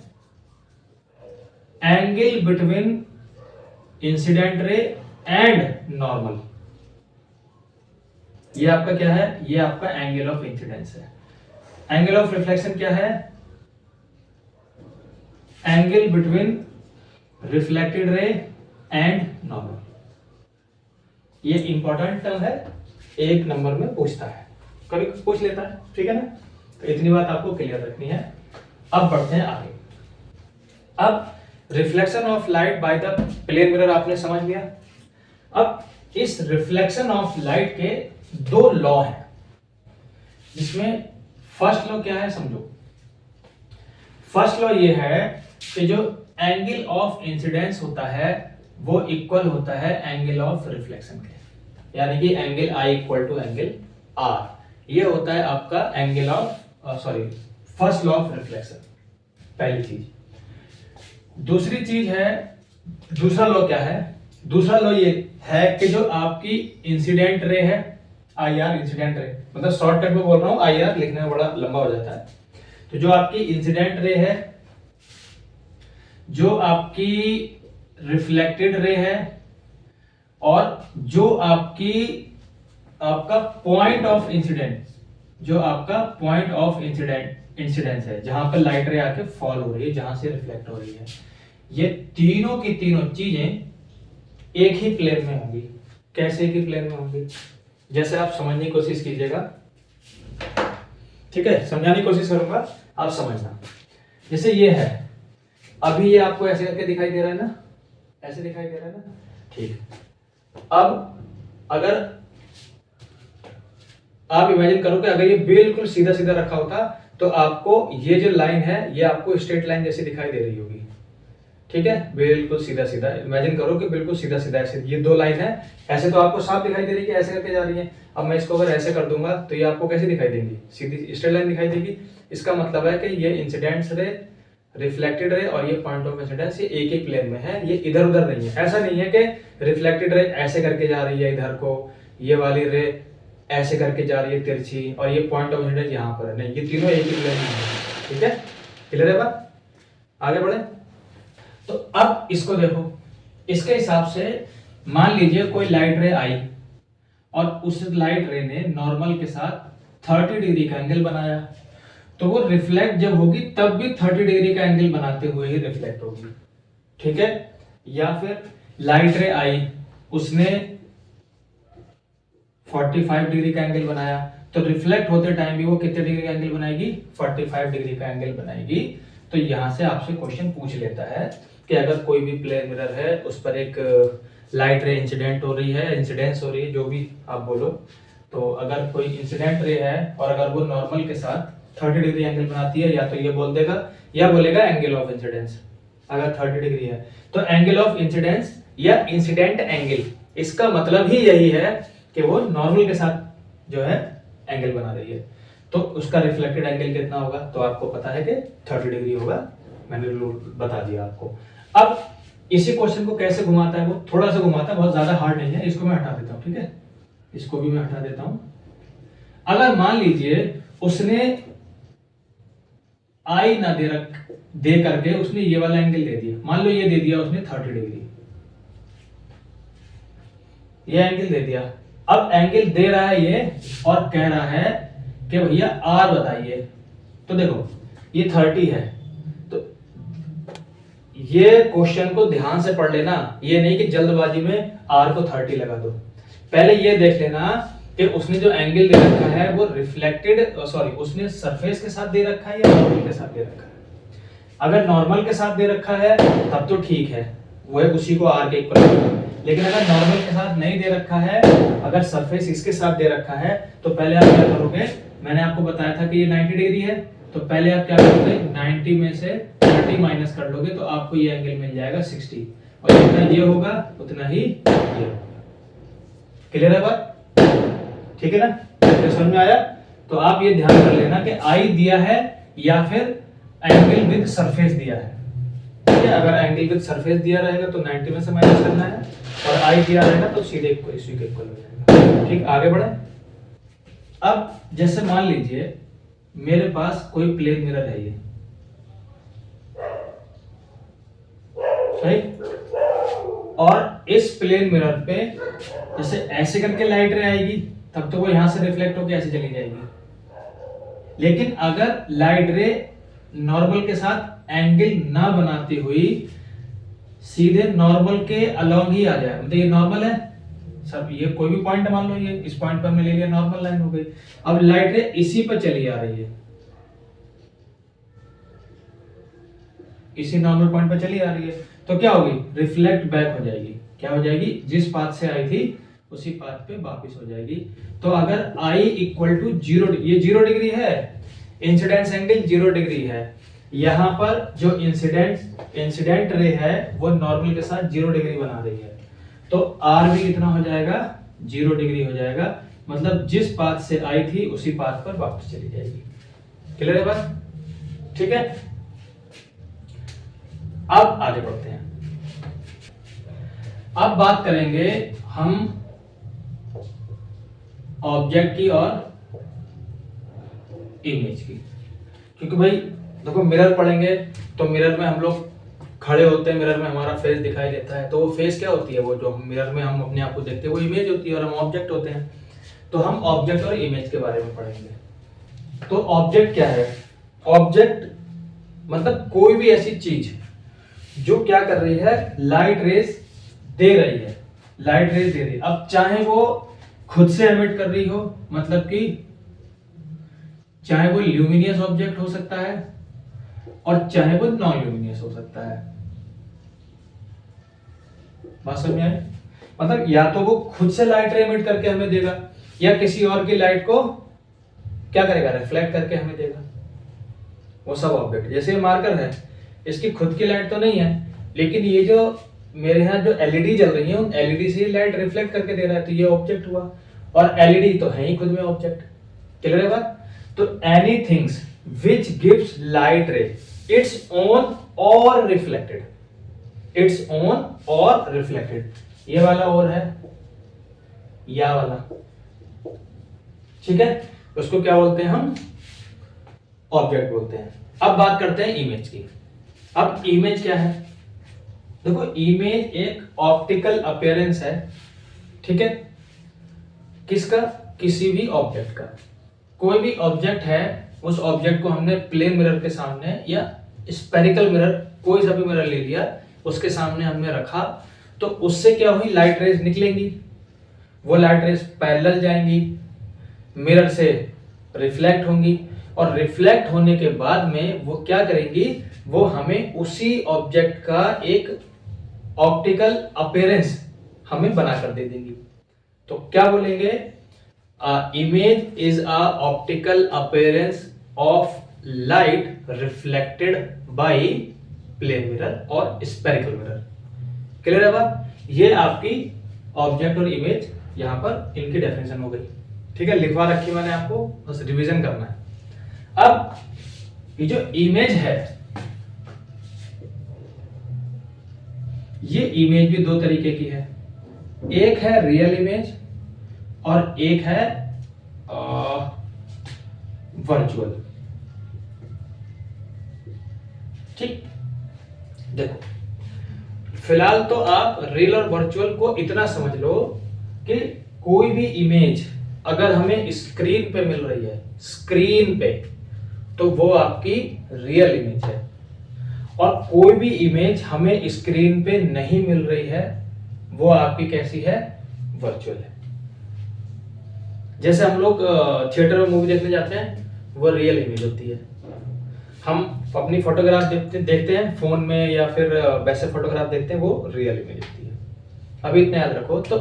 angle between incident ray and normal. ये आपका क्या है? ये आपका एंगल ऑफ इंसिडेंस है। एंगल ऑफ रिफ्लेक्शन क्या है? Angle between reflected ray and normal. ये इंपॉर्टेंट टर्म है, एक नंबर में पूछता है, कभी पूछ लेता है, ठीक है ना। तो इतनी बात आपको क्लियर रखनी है। अब बढ़ते हैं आगे। अब reflection of light by the plane mirror आपने समझ लिया। अब इस रिफ्लेक्शन ऑफ लाइट के दो लॉ हैं, जिसमें फर्स्ट लॉ क्या है समझो। फर्स्ट लॉ ये है कि जो एंगल ऑफ इंसिडेंस होता है वो इक्वल होता है एंगल ऑफ रिफ्लेक्शन के, यानी कि angle I equal to angle R। ये होता है आपका angle of first law of reflection, पहली चीज। दूसरी चीज है, दूसरा लॉ क्या है? दूसरा लॉ ये है कि जो आपकी इंसिडेंट रे है, IR इंसिडेंट रे, मतलब शॉर्टकट में बोल रहा हूं, IR लिखने में बड़ा लंबा हो जाता है। तो जो आपकी इंसिडेंट रे है, जो आपकी रिफ्लेक्टेड रे है, और जो आपका पॉइंट ऑफ इंसिडेंस, जो आपका पॉइंट ऑफ इंसिडेंस है, जहां पर लाइट रे आके फॉल हो रही है, जहां से रिफ्लेक्ट हो रही है, ये तीनों की तीनों चीजें एक ही प्लेन में होंगी। कैसे एक ही प्लेन में होंगी? जैसे आप समझने की कोशिश कीजिएगा, ठीक है, समझाने की कोशिश करूंगा, आप समझना। जैसे ये है, अभी ये आपको ऐसे करके दिखाई दे रहा है ना, ऐसे दिखाई दे रहा है ना, ठीक। अब अगर आप इमेजिन करो कि अगर ये बिल्कुल सीधा सीधा रखा होता तो आपको ये जो लाइन है ये आपको स्ट्रेट लाइन जैसी दिखाई दे रही होगी, ठीक है, बिल्कुल सीधा सीधा। इमेजिन करो कि बिल्कुल सीधा सीधा ऐसे ये दो लाइन है, ऐसे तो आपको साफ दिखाई दे रही है कि ऐसे करके जा रही है। अब मैं इसको अगर ऐसे कर दूंगा तो ये आपको कैसे दिखाई देंगी? सीधी स्ट्रेट लाइन दिखाई देगी। इसका मतलब है कि ये इंसिडेंट रे, रिफ्लेक्टेड रे और ये पॉइंट ऑफ इंसिडेंस ये एक ही प्लेन में है, ये इधर उधर नहीं है। ऐसा नहीं है कि रिफ्लेक्टेड रे ऐसे करके जा रही है इधर को, ये वाली रे ऐसे करके जा रही है तिरछी, और ये पॉइंट ऑफ इंसिडेंस यहाँ पर है, नहीं, ये तीनों एक ही प्लेन में है, ठीक है। क्लियर है बात? आगे बढ़े। तो अब इसको देखो, इसके हिसाब से मान लीजिए कोई लाइट रे आई और उस लाइट रे ने नॉर्मल के साथ 30 डिग्री का एंगल बनाया, तो वो रिफ्लेक्ट जब होगी तब भी 30 डिग्री का एंगल बनाते हुए ही रिफ्लेक्ट होगी, ठीक है। या फिर लाइट रे आई, उसने 45 डिग्री का एंगल बनाया, तो रिफ्लेक्ट होते टाइम भी वो कितने डिग्री का एंगल बनाएगी? 45 डिग्री का एंगल बनाएगी। तो यहां से आपसे क्वेश्चन पूछ लेता है कि अगर कोई भी प्लेन मिरर है, उस पर एक लाइट रे इंसिडेंट हो रही है, इंसिडेंस हो रही है, जो भी आप बोलो, तो अगर कोई इंसिडेंट रे है और अगर वो नॉर्मल के साथ 30 डिग्री एंगल बनाती है, या तो ये बोल देगा या बोलेगा एंगल ऑफ इंसिडेंस। अगर 30 डिग्री है तो एंगल ऑफ इंसिडेंस या इंसिडेंट एंगल, इसका मतलब ही यही है कि वो नॉर्मल के साथ जो है एंगल बना रही है, तो उसका रिफ्लेक्टेड एंगल कितना होगा? तो आपको पता है कि 30 डिग्री होगा, मैंने रूल बता दिया आपको। अब इसी क्वेश्चन को कैसे घुमाता है वो? थोड़ा सा घुमाता है, बहुत ज्यादा हार्ड नहीं है। इसको मैं हटा देता हूं, ठीक है, इसको भी मैं हटा देता हूं। अगर मान लीजिए उसने आई ना दे करके उसने ये वाला एंगल दे दिया, मान लो ये दे दिया उसने 30 डिग्री, ये एंगल दे दिया। अब एंगल दे रहा है ये और कह रहा है कि भैया आर बताइए। तो देखो ये 30 है, तो ये क्वेश्चन को ध्यान से पढ़ लेना, ये नहीं कि जल्दबाजी में आर को 30 लगा दो। पहले ये देख लेना कि उसने जो एंगल दे रखा है वो रिफ्लेक्टेड उसने सरफेस के साथ दे रखा है या नॉर्मल के साथ दे रखा है। अगर नॉर्मल के साथ दे रखा है तब तो ठीक है, वो है उसी को आर के इक्वल होगा। लेकिन अगर नॉर्मल के साथ नहीं दे रखा है, अगर सरफेस इसके साथ दे रखा है, तो पहले आप क्या करोगे? मैंने आपको बताया था कि ये 90 डिग्री है, तो पहले आप क्या करोगे? 90 में से 30 माइनस कर लोगे तो आपको ये एंगल मिल जाएगा 60, और जितना ये होगा उतना ही ये होगा। क्लियर है बात? ठीक है ना, तो समझ में आया। तो आप ये ध्यान कर लेना कि आई दिया है या फिर एंगल विद सरफेस दिया है, ठीक है। अगर एंगल विद सरफेस दिया रहेगा तो 90 में से माइनस करना है, और आई दिया रहेगा तो सीधे इसी के इक्वल हो जाएगा। ठीक, आगे बढ़े। अब जैसे मान लीजिए मेरे पास कोई प्लेन मिरर है, ये सही, और इस प्लेन मिरर पे जैसे ऐसे करके लाइट रे आएगी तब तो वो यहां से रिफ्लेक्ट होकर ऐसे चली जाएगी, लेकिन अगर लाइट रे नॉर्मल के साथ एंगल ना बनाती हुई सीधे नॉर्मल के अलोंग ही आ जाए, मतलब ये नॉर्मल है सब, ये कोई भी पॉइंट मान लो, ये इस पॉइंट पर हमने ले लिया, नॉर्मल लाइन हो गई। अब लाइट रे इसी पर चली आ रही है, इसी नॉर्मल पॉइंट पर चली आ रही है, तो क्या होगी, रिफ्लेक्ट बैक हो जाएगी। क्या हो जाएगी, जिस पाथ से आई थी उसी पाथ पे वापस हो जाएगी। तो अगर I इक्वल टू 0, ये 0 डिग्री है, इंसिडेंस एंगल 0 डिग्री है, यहां पर जो इंसिडेंट रे है वो नॉर्मल के साथ 0 डिग्री बना रही है, तो R भी कितना हो जाएगा, 0 डिग्री हो जाएगा, मतलब जिस पाथ से आई थी उसी पाथ पर वापस चली जाएगी। क्लियर है बात, ठीक है। अब आगे बढ़ते हैं। अब बात करेंगे हम ऑब्जेक्ट की और इमेज की, क्योंकि भाई देखो मिरर पढ़ेंगे तो मिरर में हम लोग खड़े होते हैं, मिरर में हमारा फेस दिखाई देता है, तो वो फेस क्या होती है, वो जो मिरर में हम अपने आप को देखते हैं वो इमेज होती है, और हम ऑब्जेक्ट होते हैं। तो हम ऑब्जेक्ट और इमेज के बारे में पढ़ेंगे। तो ऑब्जेक्ट क्या है, ऑब्जेक्ट मतलब कोई भी ऐसी चीज जो क्या कर रही है, लाइट रेज दे रही है, लाइट रेज दे रही है। अब चाहे वो खुद से एमिट कर रही हो, मतलब कि चाहे वो ल्यूमिनियस ऑब्जेक्ट हो सकता है और चाहे वो नॉन ल्यूमिनियस हो सकता है। बात समझ में आई, मतलब या तो वो खुद से लाइट रे एमिट करके हमें देगा, या किसी और की लाइट को क्या करेगा, रिफ्लेक्ट करके हमें देगा। वो सब ऑब्जेक्ट, जैसे मार्कर है, इसकी खुद की लाइट तो नहीं है, लेकिन ये जो मेरे यहाँ जो एलईडी जल रही है उन एलईडी से लाइट रिफ्लेक्ट करके दे रहा है, तो ये ऑब्जेक्ट हुआ, और एलईडी तो है ही खुद में ऑब्जेक्ट। क्लियर है बात। तो anythings which gives light ray its own और रिफ्लेक्टेड, इट्स ओन और रिफ्लेक्टेड, ये वाला और है या वाला, ठीक है, उसको क्या बोलते हैं हम, ऑब्जेक्ट बोलते हैं। अब बात करते हैं इमेज की। अब इमेज क्या है, देखो इमेज एक ऑप्टिकल अपीयरेंस है, ठीक है, किसका, किसी भी ऑब्जेक्ट का। कोई भी ऑब्जेक्ट है, उस ऑब्जेक्ट को हमने प्लेन मिरर के सामने या स्फेरिकल मिरर, कोई सा भी मिरर ले लिया, उसके सामने हमने रखा, तो उससे क्या हुई, लाइट रेज निकलेंगी, वो लाइट रेज पैरेलल जाएंगी, मिरर से रिफ्लेक्ट होंगी, और रिफ्लेक्ट होने के बाद में वो क्या करेंगी, वो हमें उसी ऑब्जेक्ट का एक ऑप्टिकल अपीयरेंस हमें बनाकर दे देंगी। तो क्या बोलेंगे, image is a optical appearance of light reflected by plane mirror और स्फेरिकल मिरर। क्लियर है बात, ये आपकी ऑब्जेक्ट और इमेज यहां पर इनकी डेफिनेशन हो गई, ठीक है, लिखवा रखी मैंने आपको, बस रिवीजन करना है। अब ये जो इमेज है, ये इमेज भी दो तरीके की है, एक है रियल इमेज और एक है वर्चुअल। ठीक, देखो फिलहाल तो आप रियल और वर्चुअल को इतना समझ लो कि कोई भी इमेज अगर हमें स्क्रीन पे मिल रही है, स्क्रीन पे, तो वो आपकी रियल इमेज है, और कोई भी इमेज हमें स्क्रीन पे नहीं मिल रही है, वो आपकी कैसी है, वर्चुअल है। जैसे हम लोग थिएटर में मूवी देखने जाते हैं, वो रियल इमेज होती है। हम अपनी फोटोग्राफ देखते हैं फोन में या फिर वैसे फोटोग्राफ देखते हैं, वो रियल इमेज होती है। अभी इतना याद रखो। तो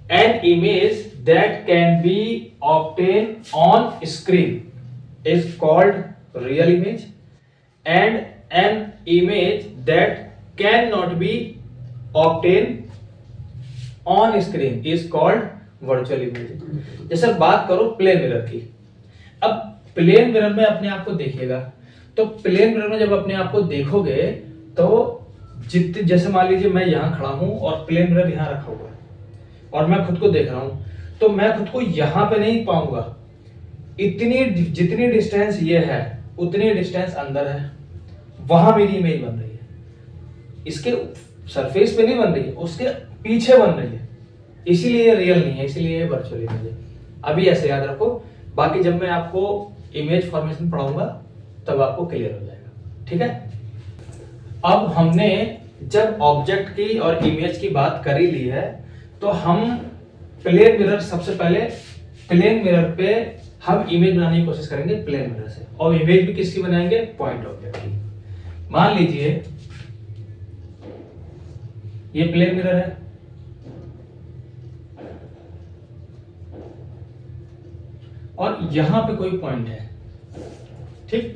an image that can be obtained on screen is called real image, and an image that cannot be obtained on screen is called virtual image. जैसे बात करो प्लेन मिरर की, अब प्लेन मिरर में अपने आप को देखिएगा, तो प्लेन मिरर में जब अपने आप को देखोगे तो जैसे मान लीजिए मैं यहाँ खड़ा हूँ और प्लेन मिरर यहाँ रखा हुआ है और मैं खुद को देख रहा हूँ, तो मैं खुद को यहाँ पे नहीं पाऊंगा। इतनी जितनी डिस्टेंस ये है उतनी डिस्टेंस अंदर है, वहां मेरी इमेज बन रही है। इसके सरफेस पे नहीं बन रही है, उसके पीछे बन रही है, इसीलिए रियल नहीं है, इसीलिए वर्चुअल इमेज है। अभी ऐसे याद रखो, बाकी जब मैं आपको इमेज फॉर्मेशन पढ़ाऊंगा तब आपको क्लियर हो जाएगा, ठीक है। अब हमने जब ऑब्जेक्ट की और इमेज की बात कर ही ली है, तो हम प्लेन मिरर, सबसे पहले प्लेन मिरर पे हम इमेज बनाने की कोशिश करेंगे प्लेन मिरर से, और इमेज भी किसकी बनाएंगे, पॉइंट ऑब्जेक्ट की। मान लीजिए ये प्लेन मिरर है, और यहां पे कोई पॉइंट है, ठीक।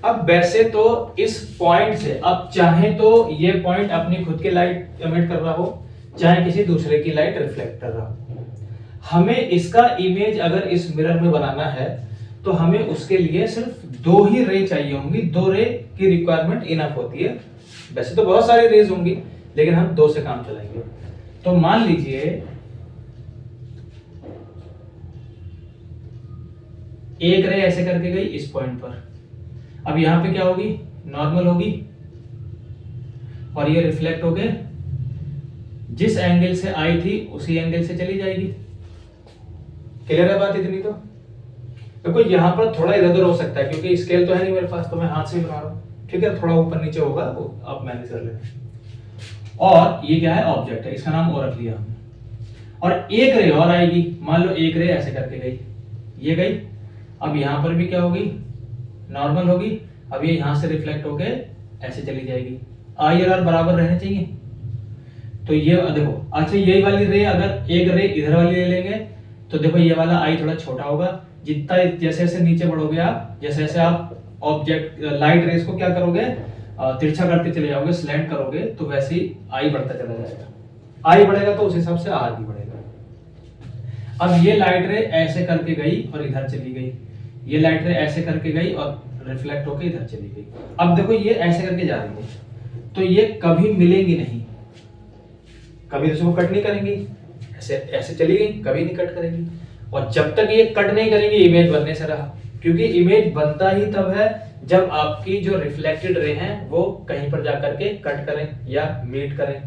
अब वैसे तो इस पॉइंट से, अब चाहे तो ये पॉइंट अपनी खुद की लाइट एमिट कर रहा हो, चाहे किसी दूसरे की लाइट रिफ्लेक्ट कर रहा हो, हमें इसका इमेज अगर इस मिरर में बनाना है तो हमें उसके लिए सिर्फ 2 ही रे चाहिए होंगी। 2 रे की रिक्वायरमेंट इनफ होती है। वैसे तो बहुत सारी रेज होंगी, लेकिन हम 2 से काम चलाएंगे। तो मान लीजिए एक रे ऐसे करके गई इस पॉइंट पर, अब यहां पे क्या होगी, नॉर्मल होगी, और ये रिफ्लेक्ट होके जिस एंगल से आई थी उसी एंगल से चली जाएगी। क्लियर है बात इतनी? तो देखो यहां पर थोड़ा इधर उधर हो सकता है, क्योंकि स्केल तो है नहीं मेरे पास, तो मैं हाथ से ही बना रहा हूं, ठीक है। थोड़ा ऊपर नीचे होगा, वो आप मैनेज कर लेना। और ये क्या है, ऑब्जेक्ट है, इसका नाम और रख लिया हमने। और एक रे और आएगी, मान लो एक रे ऐसे करके गई, ये गई, अब यहां पर भी क्या होगी, नॉर्मल होगी, अब ये यहां से रिफ्लेक्ट होके ऐसे चली जाएगी। आई और आर बराबर रहने चाहिए, तो ये देखो, अच्छा यही वाली रे, अगर एक रे इधर वाली ले लेंगे तो देखो ये वाला आई थोड़ा छोटा होगा। जितना जैसे जैसे नीचे बढ़ोगे आप, जैसे जैसे आप ऑब्जेक्ट लाइट रेस को क्या करोगे, तिरछा करते चले जाओगे, स्लैंट करोगे, तो वैसे ही आई बढ़ता चला जाएगा। आई बढ़ेगा तो उस हिसाब से आर भी बढ़ेगा। अब ये लाइट रे ऐसे करके गई और इधर चली गई, ये लाइट रे ऐसे करके गई और रिफ्लेक्ट होकर इधर चली गई। अब देखो ये ऐसे करके जा रही है, तो ये कभी मिलेंगी नहीं, कभी इसको कट नहीं करेंगी, ऐसे ऐसे चली गई, कभी नहीं कट करेंगी। और जब तक ये कट नहीं करेंगी, इमेज बनने से रहा, क्योंकि इमेज बनता ही तब है जब आपकी जो रिफ्लेक्टेड रे हैं वो कहीं पर जाकर के कट करें या मीट करें,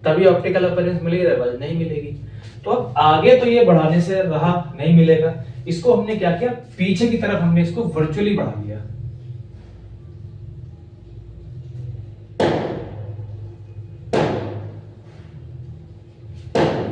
तभी ऑप्टिकल अपीयरेंस मिलेगी, अदरवाइज नहीं मिलेगी। तो अब आगे तो ये बढ़ाने से रहा, नहीं मिलेगा, इसको हमने क्या किया, पीछे की तरफ हमने इसको वर्चुअली बढ़ा दिया।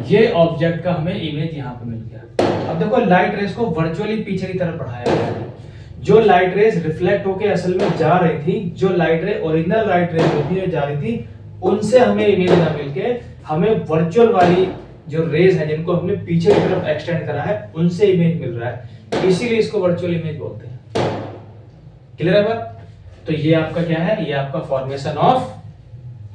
ये ऑब्जेक्ट का हमें इमेज यहां पे मिल गया। अब देखो लाइट रेस को वर्चुअली पीछे की तरफ बढ़ाया गया है। जो लाइट रेस रिफ्लेक्ट होके असल में जा रही थी, जो लाइट रे ओरिजिनल लाइट रेस होती है जा रही थी, उनसे हमें इमेज ना मिलके हमें वर्चुअल वाली जो रेज है जिनको हमने पीछे की तरफ एक्सटेंड करा है, उनसे इमेज मिल रहा है, इसीलिए इसको वर्चुअल इमेज बोलते हैं। क्लियर है बात? तो ये आपका क्या है, ये आपका formation of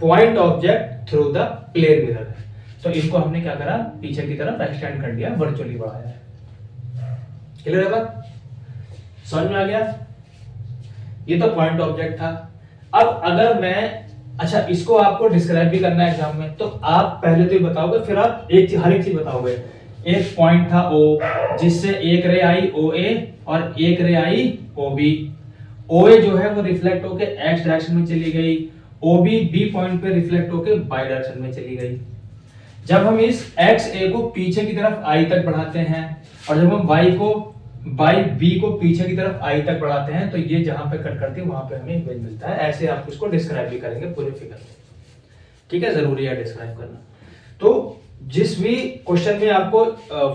point object through the plane mirror है। तो इनको हमने क्या करा, पीछे की तरफ एक्सटेंड कर दिया, वर्चुअली बढ़ाया है। क्लियर है बात? समझ में आ गया? ये तो पॉइंट ऑब्जेक्ट था। अब अगर मैं, अच्छा इसको आपको डिस्क्राइब भी करना है एग्जाम में, तो आप पहले तो ये बताओगे, फिर आप हर एक चीज बताओगे। एक पॉइंट था O, जिससे एक रे आई OA और एक रे आई OB। OA जो है वो रिफ्लेक्ट होके X डायरेक्शन में चली गई, OB B पॉइंट पे रिफ्लेक्ट होके Y डायरेक्शन में चली गई। जब हम इस XA को पीछे की तरफ I तक बढ़ाते हैं, और जब हम Y B को पीछे की तरफ I तक बढ़ाते हैं, तो ये जहां पे कट करती है वहां पे हमें इमेज मिलता है। ऐसे आप इसको डिस्क्राइब भी करेंगे पूरे फिगर में, ठीक है, जरूरी है डिस्क्राइब करना। तो जिस भी क्वेश्चन में आपको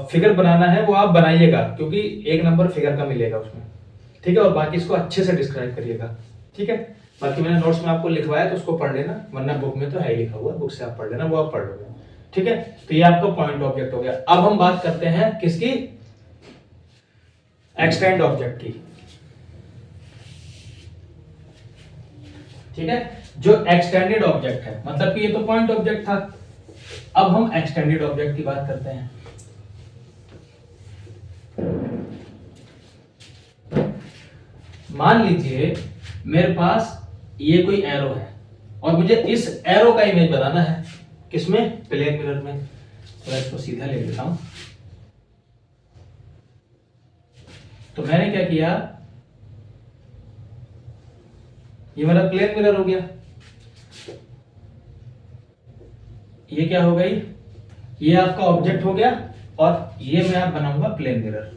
फिगर बनाना है वो आप बनाइएगा, क्योंकि 1 नंबर फिगर का मिलेगा उसमें, ठीक है। और बाकी इसको अच्छे से डिस्क्राइब करिएगा, ठीक है। बाकी मैंने नोट्स में आपको लिखवाया तो उसको पढ़ लेना, वरना बुक में तो है लिखा हुआ, बुक से आप पढ़ लेना, वो आप पढ़ लोगे, ठीक है। तो ये आपका पॉइंट ऑब्जेक्ट हो गया। अब हम बात करते हैं किसकी, एक्सटेंड ऑब्जेक्ट की, ठीक है। जो एक्सटेंडेड ऑब्जेक्ट है, मतलब कि ये तो पॉइंट ऑब्जेक्ट था, अब हम एक्सटेंडेड ऑब्जेक्ट की बात करते हैं। मान लीजिए मेरे पास ये कोई एरो है और मुझे इस एरो का इमेज बनाना है, किसमें? प्लेन मिरर में। तो इसको सीधा ले लेता हूं। तो मैंने क्या किया, ये मेरा प्लेन मिरर हो गया। ये क्या हो गई, ये आपका ऑब्जेक्ट हो गया और ये मैं आप बनाऊंगा प्लेन मिरर।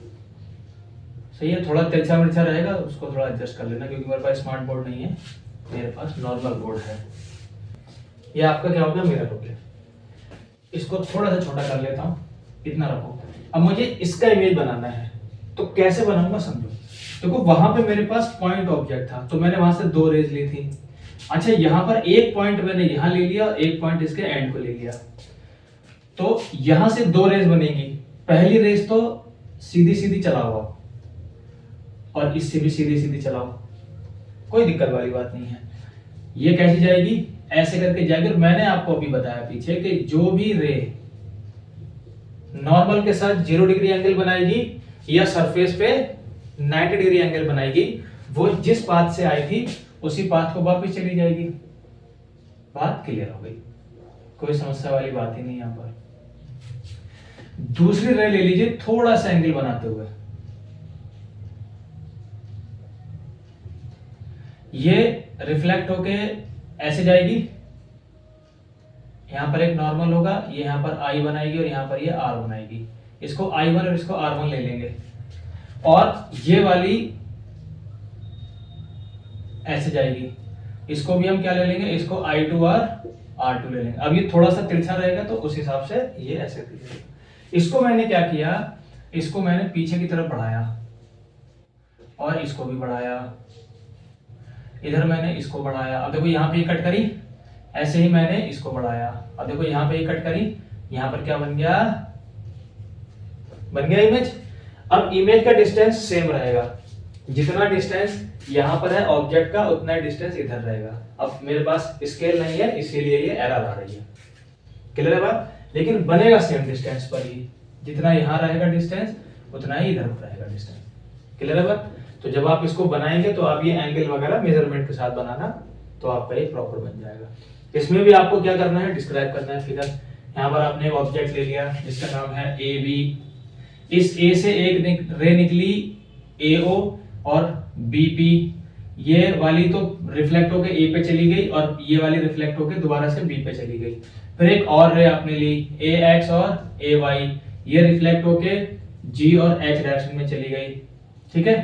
सही है, थोड़ा तिरछा मिर्चा रहेगा, उसको थोड़ा एडजस्ट कर लेना क्योंकि मेरे पास स्मार्ट बोर्ड नहीं है, मेरे पास नॉर्मल बोर्ड है। ये आपका क्या हो गया, मिरर हो गया। इसको थोड़ा सा छोटा कर लेता हूं, इतना रखो। अब मुझे इसका इमेज बनाना है, तो कैसे बनाऊंगा समझो। देखो वहां पे मेरे पास पॉइंट ऑब्जेक्ट था, तो मैंने वहां से 2 रेज ली थी। अच्छा, यहां पर एक पॉइंट मैंने यहां ले लिया, एक पॉइंट इसके एंड को ले लिया, तो यहां से 2 रेज बनेगी। पहली रेज तो सीधी सीधी चलाओ और इससे भी सीधी सीधी चलाओ, कोई दिक्कत वाली बात नहीं है। ये कैसी जाएगी, ऐसे करके जाएगी। और मैंने आपको अभी बताया पीछे कि जो भी रे नॉर्मल के साथ 0 डिग्री एंगल बनाएगी या सरफेस पे 90 डिग्री एंगल बनाएगी, वो जिस पाथ से आई थी उसी पाथ को वापस चली जाएगी। बात क्लियर हो गई, कोई समस्या वाली बात ही नहीं। यहां पर दूसरी रे ले लीजिए, थोड़ा सा एंगल बनाते हुए। ये रिफ्लेक्ट होके ऐसे जाएगी, यहां पर एक नॉर्मल होगा, ये यहां पर आई बनाएगी और यहां पर ये आर बनाएगी। इसको I1 और इसको R1 ले लेंगे और ये वाली ऐसे जाएगी, इसको भी हम क्या ले लेंगे, इसको I2 और R2 ले लेंगे। अब ये थोड़ा सा तिरछा रहेगा तो उस हिसाब से ये ऐसे दिखेगा। इसको मैंने क्या किया, इसको मैंने पीछे की तरफ बढ़ाया और इसको भी बढ़ाया, इधर मैंने इसको बढ़ाया। अब देखो यहाँ पे कट करी, ऐसे ही मैंने इसको बढ़ाया। अब देखो यहाँ पे कट करी, यहाँ पर क्या बन गया, बन गया इमेज। अब इमेज का डिस्टेंस सेम रहेगा, जितना डिस्टेंस यहाँ पर है ऑब्जेक्ट का उतना ही डिस्टेंस इधर रहेगा। अब मेरे पास स्केल नहीं है इसीलिए ये एरर आ रही है, क्लियर है बात। लेकिन बनेगा सेम डिस्टेंस पर ही, जितना यहाँ रहेगा डिस्टेंस उतना ही इधर रहेगा डिस्टेंस, क्लियर है बात। तो जब आप इसको बनाएंगे तो आप ये एंगल वगैरह मेजरमेंट के साथ बनाना, तो आपका ये प्रॉपर बन जाएगा। इसमें भी आपको क्या करना है, डिस्क्राइब करना है फिगर। यहाँ पर आपने एक ऑब्जेक्ट ले लिया जिसका नाम है ए बी। इस ए से एक रे निकली AO और BP, ये वाली तो रिफ्लेक्ट होके A पे चली गई और ये वाली रिफ्लेक्ट होके दोबारा से B पे चली गई। फिर एक और रे आपने ली AX और AY, ये रिफ्लेक्ट होके G और H डायरेक्शन में चली गई, ठीक है।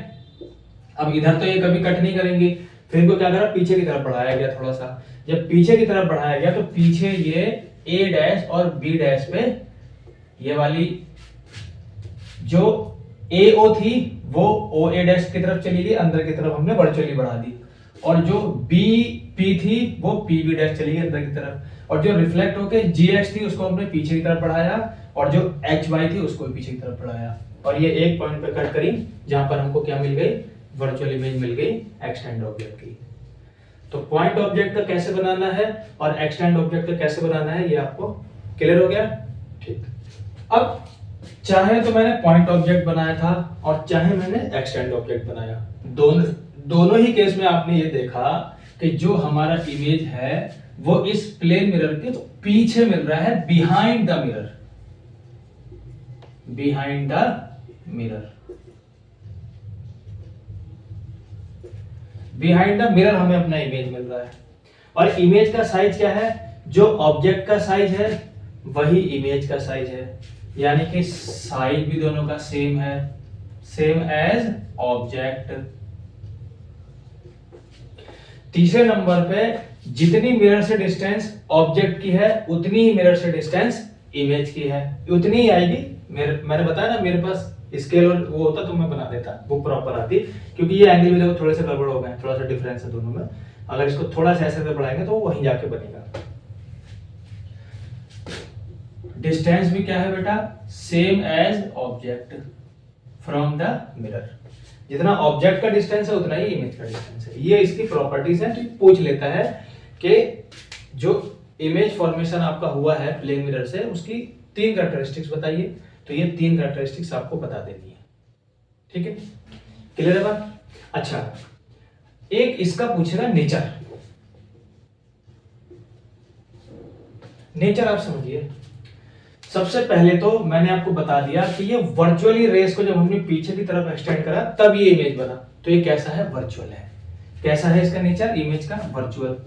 अब इधर तो ये कभी कट नहीं करेंगी, फिर इनको क्या करा, पीछे की तरफ बढ़ाया गया थोड़ा सा। जब पीछे की तरफ बढ़ाया गया तो पीछे ये A डैश और B डैश पे ये वाली जो AO थी वो OA डैश की तरफ चली गई, अंदर की तरफ हमने वर्चुअली बढ़ा दी। और जो BP थी वो PB डैश चली गई अंदर की तरफ। और जो रिफ्लेक्ट होके GH थी उसको हमने पीछे की तरफ बढ़ाया और जो HY थी उसको पीछे की तरफ बढ़ाया। और ये एक पॉइंट पे कट करी जहां पर हमको क्या मिल गई, वर्चुअल इमेज मिल गई एक्सटेंड ऑब्जेक्ट की। तो पॉइंट ऑब्जेक्ट का कैसे बनाना है और एक्सटेंड ऑब्जेक्ट का कैसे बनाना है ये आपको क्लियर हो गया, ठीक। अब चाहे तो मैंने पॉइंट ऑब्जेक्ट बनाया था और चाहे मैंने एक्सटेंड ऑब्जेक्ट बनाया, दोनों ही केस में आपने ये देखा कि जो हमारा इमेज है वो इस प्लेन मिरर के पीछे मिल रहा है, behind the mirror, behind the mirror, behind the mirror हमें अपना इमेज मिल रहा है। और इमेज का साइज क्या है, जो ऑब्जेक्ट का साइज है वही इमेज का साइज है, यानी कि साइज भी दोनों का सेम है, सेम एज ऑब्जेक्ट। तीसरे नंबर पे जितनी मिरर से डिस्टेंस ऑब्जेक्ट की है उतनी ही मिरर से डिस्टेंस इमेज की है, उतनी ही आएगी। मैंने बताया ना मेरे पास स्केल और वो होता तो मैं बना देता, वो प्रॉपर आती, क्योंकि ये एंगल भी देखो थोड़े से गड़बड़ हो गए, थोड़ा सा डिफरेंस है दोनों में। अगर इसको थोड़ा सा ऐसे बढ़ाएंगे तो वहीं जाके बनेगा। डिस्टेंस भी क्या है बेटा, same as object from the mirror. जितना ऑब्जेक्ट का डिस्टेंस है उतना ही इमेज का डिस्टेंस है। ये इसकी प्रॉपर्टीज है। तो पूछ लेता है कि जो इमेज फॉर्मेशन आपका हुआ है प्लेन मिरर से, उसकी 3 कैरेक्टरिस्टिक्स बताइए। तो ये 3 कैरेक्टरिस्टिक्स आपको बता देनी है, ठीक है, क्लियर है बात। अच्छा, एक इसका पूछेगा नेचर। नेचर आप समझिए, सबसे पहले तो मैंने आपको बता दिया कि ये वर्चुअली रेस को जब हमने पीछे की तरफ एक्सटेंड करा तब ये इमेज बना। तो ये कैसा है? वर्चुअल है। कैसा है इसका नेचर इमेज का? वर्चुअल।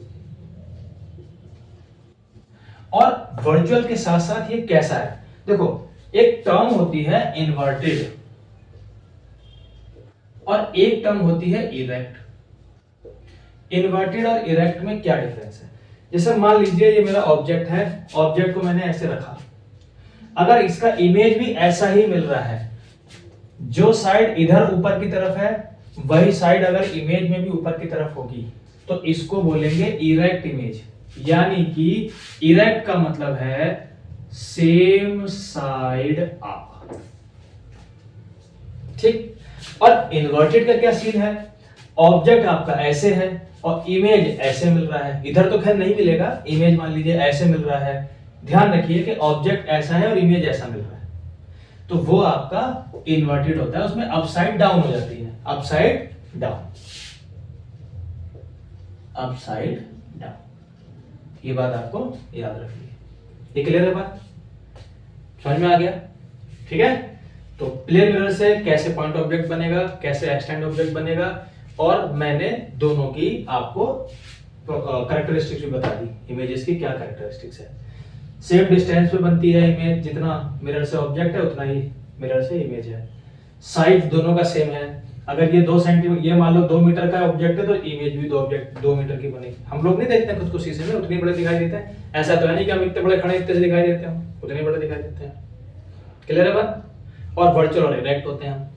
और वर्चुअल के साथ साथ ये कैसा है? देखो, एक टर्म होती है इन्वर्टेड और एक टर्म होती है इरेक्ट। इन्वर्टेड और इरेक्ट में क्या डिफरेंस है? जैसे मान लीजिए ये मेरा ऑब्जेक्ट है, ऑब्जेक्ट को मैंने ऐसे रखा, अगर इसका इमेज भी ऐसा ही मिल रहा है, जो साइड इधर ऊपर की तरफ है वही साइड अगर इमेज में भी ऊपर की तरफ होगी तो इसको बोलेंगे इरेक्ट इमेज। यानी कि इरेक्ट का मतलब है सेम साइड अप, ठीक। और इन्वर्टेड का क्या सीन है? ऑब्जेक्ट आपका ऐसे है और इमेज ऐसे मिल रहा है। इधर तो खैर नहीं मिलेगा, इमेज मान लीजिए ऐसे मिल रहा है। ध्यान रखिए कि ऑब्जेक्ट ऐसा है और इमेज ऐसा मिल रहा है, तो वो आपका इन्वर्टेड होता है। उसमें अपसाइड डाउन हो जाती है, अपसाइड डाउन, अपसाइड डाउन। ये बात आपको याद रखनी है। ये क्लियर है बात? समझ में आ गया? ठीक है। तो प्लेन मिरर से कैसे पॉइंट ऑब्जेक्ट बनेगा, कैसे एक्सटेंड ऑब्जेक्ट बनेगा, और मैंने दोनों की आपको कैरेक्टरिस्टिक्स भी बता दी, इमेजेस की क्या कैरेक्टरिस्टिक्स है। सेम डिस्टेंस पे बनती है इमेज, जितना मिरर से ऑब्जेक्ट है उतना ही मिरर से इमेज है। साइज दोनों का सेम है। अगर ये 2 सेंटीमीटर, ये मान लो 2 मीटर का ऑब्जेक्ट है तो इमेज भी 2 मीटर की बनेगी। हम लोग नहीं देखते खुद को शीशे में, उतने बड़े दिखाई देते हैं। ऐसा तो है नहीं कि हम इतने बड़े खड़े इतने से दिखाई देते हैं, उतने बड़े दिखाई देते हैं। क्लियर है बात? और वर्चुअल और इरेक्ट होते हैं हम,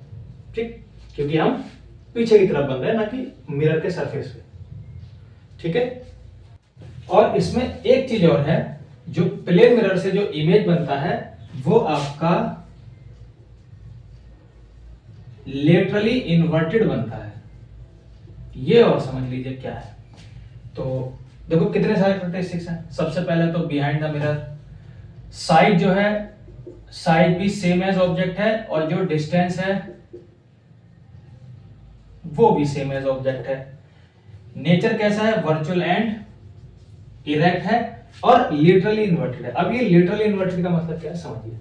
ठीक, क्योंकि हम पीछे की तरफ बन रहे हैं ना कि मिरर के सरफेस पे, ठीक है। और इसमें एक चीज और है, जो प्लेन मिरर से जो इमेज बनता है वो आपका लेटरली इन्वर्टेड बनता है। ये और समझ लीजिए क्या है। तो देखो कितने सारे कैरेक्टरिस्टिक्स हैं। सबसे पहले तो बिहाइंड द मिरर, साइड जो है, साइड भी सेम एज ऑब्जेक्ट है और जो डिस्टेंस है वो भी सेम एज ऑब्जेक्ट है। नेचर कैसा है? वर्चुअल एंड इरेक्ट है और लिटरली इन्वर्टेड है। अब ये लिटरली इन्वर्टेड का मतलब क्या है समझिए।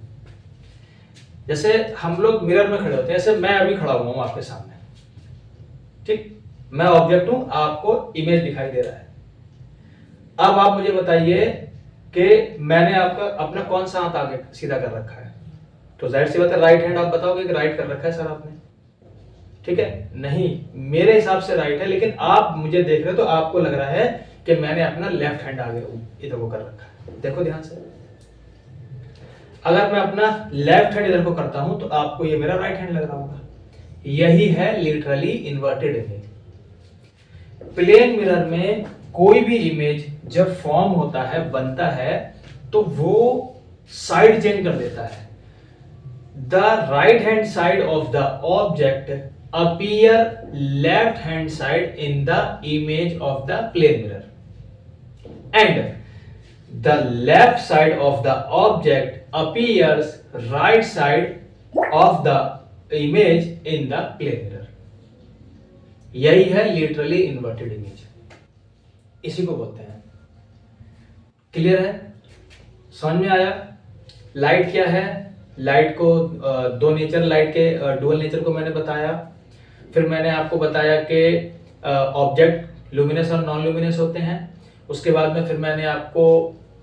जैसे हम लोग मिरर में खड़े होते हैं, जैसे मैं अभी खड़ा हुआ हूं आपके सामने, ठीक, मैं ऑब्जेक्ट हूं, आपको इमेज दिखाई दे रहा है। अब आप मुझे बताइए कि मैंने आपका अपना कौन सा हाथ आगे सीधा कर रखा है, तो जाहिर सी बात है राइट हैंड। आप बताओगे कि राइट कर रखा है सर आपने, ठीक है? नहीं, मेरे हिसाब से राइट है, लेकिन आप मुझे देख रहे हो तो आपको लग रहा है कि मैंने अपना लेफ्ट हैंड आगे इधर को कर रखा है। देखो ध्यान से, अगर मैं अपना लेफ्ट हैंड इधर को करता हूं तो आपको ये मेरा राइट हैंड लग रहा होगा। यही है literally inverted image. Plane mirror में कोई भी इमेज जब फॉर्म होता है, बनता है, तो वो साइड चेंज कर देता है। The right hand side of the object appear left hand side in the image of the plane mirror, and the left side of the object appears right side of the image in the plane mirror. यही है लिटरली इन्वर्टेड इमेज, इसी को बोलते हैं। क्लियर है? समझ में आया? लाइट क्या है? लाइट को दो नेचर, लाइट के डुअल नेचर को मैंने बताया। फिर मैंने आपको बताया कि ऑब्जेक्ट लुमिनस और नॉन लुमिनस होते हैं। उसके बाद में फिर मैंने आपको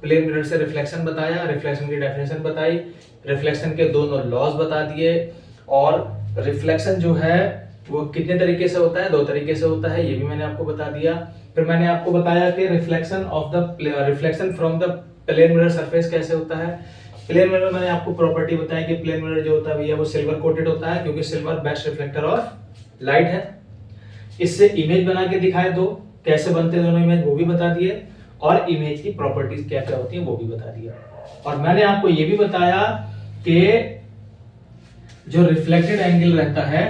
प्लेन मिरर से रिफ्लेक्शन बताया, रिफ्लेक्शन की डेफिनेशन बताई, रिफ्लेक्शन के दोनों लॉज बता दिए, और रिफ्लेक्शन जो है वो कितने तरीके से होता है, 2 तरीके से होता है, ये भी मैंने आपको बता दिया। फिर मैंने आपको बताया कि reflection from the plane mirror surface कैसे होता है। प्लेन मिरर मैंने आपको प्रॉपर्टी बताई कि प्लेन मिरर जो होता है भैया वो सिल्वर कोटेड होता है, क्योंकि silver best reflector of light है। इससे इमेज बना के दिखाए दो, कैसे बनते हैं दोनों इमेज वो भी बता दिए, और इमेज की प्रॉपर्टीज क्या क्या होती हैं वो भी बता दिया। और मैंने आपको ये भी बताया कि जो रिफ्लेक्टेड एंगल रहता है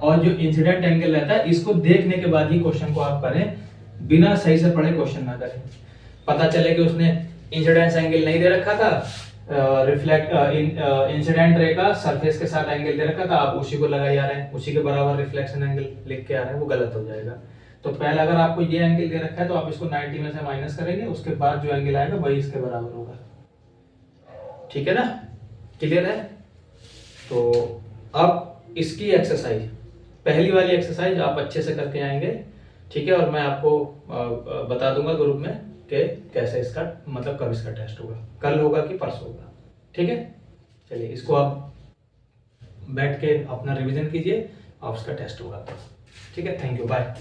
और जो इंसिडेंट एंगल रहता है, इसको देखने के बाद ही क्वेश्चन को आप करें, बिना सही से पढ़े क्वेश्चन ना करें। पता चले कि उसने इंसिडेंस एंगल नहीं दे रखा था, इंसिडेंट रे का सरफेस के साथ एंगल दे रखा था, आप उसी को लगाई आ रहे हैं, उसी के बराबर रिफ्लेक्शन एंगल लिख के आ रहे हैं, वो गलत हो जाएगा। तो पहले अगर आपको ये एंगल दे रखा है तो आप इसको 90 में से माइनस करेंगे, उसके बाद जो एंगल आएगा वही इसके बराबर होगा। ठीक है ना, क्लियर है? तो अब इसकी एक्सरसाइज, पहली वाली एक्सरसाइज आप अच्छे से करके आएंगे, ठीक है, और मैं आपको बता दूंगा ग्रुप में कि कैसे इसका मतलब कब इसका टेस्ट होगा, कल होगा कि परसों होगा। ठीक है, चलिए इसको आप बैठ के अपना रिवीजन कीजिए और उसका टेस्ट होगा। ठीक है, थैंक यू, बाय।